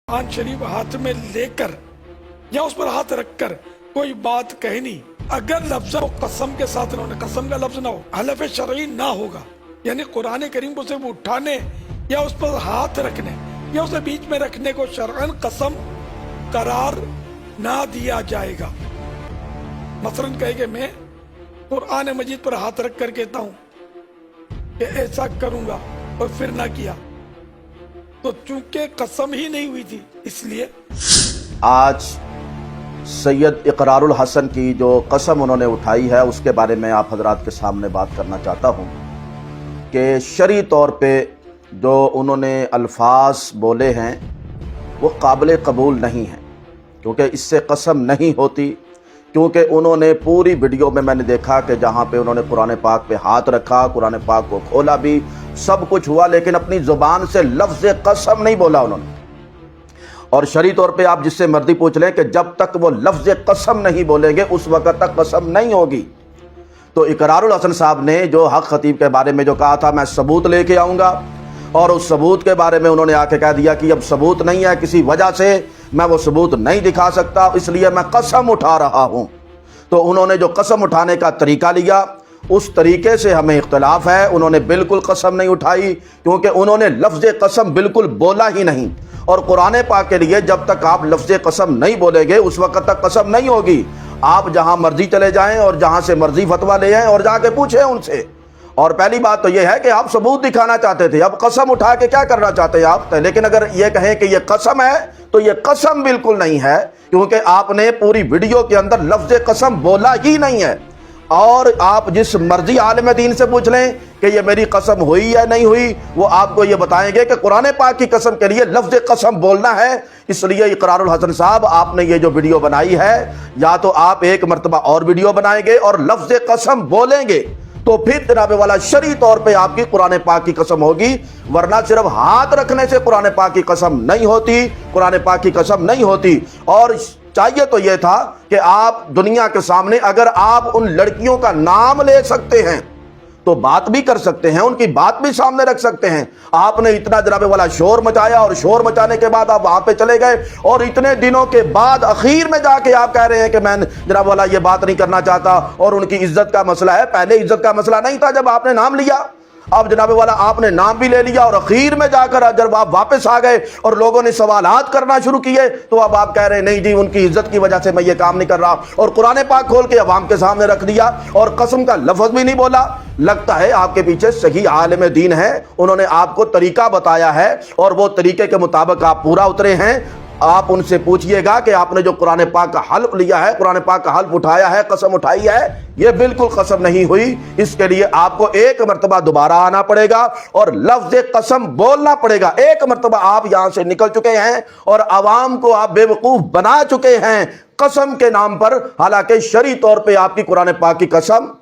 कुरान शरीफ हाथ में लेकर या उस पर हाथ रखकर कोई बात कहनी, अगर लफ्ज कसम के साथ ना हो, कसम का लफ्ज ना हो, हलफ शरई ना होगा, यानी कुरान करीम को सिर्फ उठाने या उस पर हाथ रखने या उसे बीच में रखने को शरअन कसम करार ना दिया जाएगा। मसलन कहे कि मैं कुरान मजीद पर हाथ रख कर कहता हूँ कि ऐसा करूंगा और फिर ना किया, तो चूंकि कसम ही नहीं हुई थी इसलिए आज सैयद इकरारुल हसन की जो कसम उन्होंने उठाई है उसके बारे में आप हजरात के सामने बात करना चाहता हूँ कि शरई तौर पे जो उन्होंने अल्फाज बोले हैं वो काबिल कबूल नहीं हैं, क्योंकि इससे कसम नहीं होती। क्योंकि उन्होंने पूरी वीडियो में मैंने देखा कि जहाँ पे उन्होंने कुरान पाक पे हाथ रखा, कुरान पाक को खोला भी, सब कुछ हुआ, लेकिन अपनी ज़ुबान से लफ्ज़ कसम नहीं बोला उन्होंने। और शरई तौर पे आप जिससे मर्जी पूछ लें कि जब तक वो लफ्ज़ कसम नहीं बोलेंगे उस वक़्त तक कसम नहीं होगी। तो इकरारुल हसन साहब ने जो हक खतीब के बारे में जो कहा था, मैं सबूत लेके आऊँगा, और उस सबूत के बारे में उन्होंने आके कह दिया कि अब सबूत नहीं है, किसी वजह से मैं वो सबूत नहीं दिखा सकता, इसलिए मैं कसम उठा रहा हूँ। तो उन्होंने जो कसम उठाने का तरीका लिया उस तरीके से हमें इख्तलाफ है। उन्होंने बिल्कुल कसम नहीं उठाई, क्योंकि उन्होंने लफ्ज़ कसम बिल्कुल बोला ही नहीं। और कुरान पाक के लिए जब तक आप लफ्ज़ कसम नहीं बोलेंगे उस वक़्त तक कसम नहीं होगी। आप जहाँ मर्जी चले जाएं और जहाँ से मर्जी फतवा ले आएं और जाके पूछें उनसे। और पहली बात तो यह है कि आप सबूत दिखाना चाहते थे, अब कसम उठा के क्या करना चाहते हैं आप। लेकिन अगर ये कहें कि ये कसम है तो ये कसम बिल्कुल नहीं है, क्योंकि आपने पूरी वीडियो के अंदर लफ्ज़ कसम बोला ही नहीं है। और आप जिस मर्जी आलिम दीन से पूछ लें कि ये मेरी कसम हुई या नहीं हुई, वो आपको ये बताएंगे कि कुरान पाक की कसम के लिए लफ्ज़ कसम बोलना है। इसलिए इकरारुल हसन साहब, आपने ये जो वीडियो बनाई है, या तो आप एक मरतबा और वीडियो बनाएंगे और लफ्ज़ कसम बोलेंगे तो फिर जनाब वाला शरई तौर पे आपकी कुरान पाक की कसम होगी, वरना सिर्फ हाथ रखने से कुरान पाक की कसम नहीं होती, कुरान पाक की कसम नहीं होती। और चाहिए तो यह था कि आप दुनिया के सामने अगर आप उन लड़कियों का नाम ले सकते हैं तो बात भी कर सकते हैं, उनकी बात भी सामने रख सकते हैं। आपने इतना जनाब वाला शोर मचाया और शोर मचाने के बाद आप वहां पे चले गए, और इतने दिनों के बाद आखिर में जाके आप कह रहे हैं कि मैं जनाब वाला ये बात नहीं करना चाहता और उनकी इज्जत का मसला है। पहले इज्जत का मसला नहीं था जब आपने नाम लिया, अब जनाब वाला आपने नाम भी ले लिया और आखिर में जाकर जब आप वापस आ गए और लोगों ने सवालात करना शुरू किए तो अब आप कह रहे हैं नहीं जी उनकी इज्जत की वजह से मैं ये काम नहीं कर रहा, और कुरान पाक खोल के अवाम के सामने रख दिया और कसम का लफ्ज भी नहीं बोला। लगता है आपके पीछे सही आलिम दीन है, उन्होंने आपको तरीका बताया है और वो तरीके के मुताबिक आप पूरा उतरे हैं। आप उनसे पूछिएगा कि आपने जो कुरान पाक का हल्फ लिया है, कुरान पाक का हल्फ उठाया है, कसम उठाई है, ये बिल्कुल कसम नहीं हुई। इसके लिए आपको एक मरतबा दोबारा आना पड़ेगा और लफ्ज़ कसम बोलना पड़ेगा। एक मरतबा आप यहां से निकल चुके हैं और आवाम को आप बेवकूफ बना चुके हैं कसम के नाम पर, हालांकि शरई तौर पे आपकी कुरान पाक की कसम